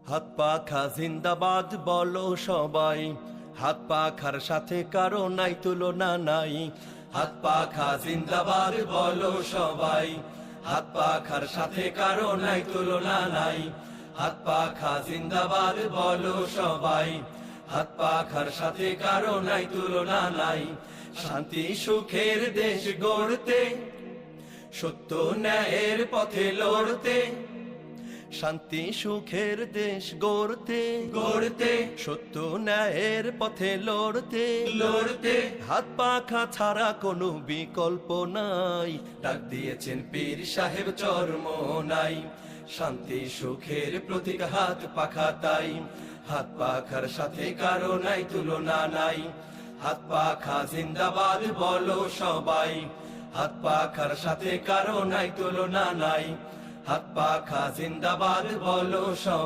হাত পাখা জিন্দাবাদ বলো সবাই, হাত পাখার সাথে কারো নাই তুলনা নাই। হাত পাখা জিন্দাবাদ বলো সবাই, হাত পাখার সাথে কারো নাই তুলনা নাই। হাত পাখা জিন্দাবাদ বলো সবাই, হাত পাখার সাথে কারো নাই তুলনা নাই। শান্তি সুখের দেশ গড়তে, সত্য ন্যায়ের পথে লড়তে, শান্তি সুখের দেশ গড়তে গড়তে, সত্য ন্যায়ের পথে লড়তে লড়তে, হাত পাখা ছাড়া কোনো বিকল্প নাই। ডাক দিয়েছেন পীর সাহেব চরমোনাই, শান্তি সুখের প্রতীক হাত পাখা তাই। হাত পাখার সাথে কারো নাই তুলনা নাই। হাত পাখা জিন্দাবাদ বলো সবাই, হাত পাখার সাথে কারো নাই তুলনা নাই। হাত পাখা জিন্দাবাদ বলো সবাই।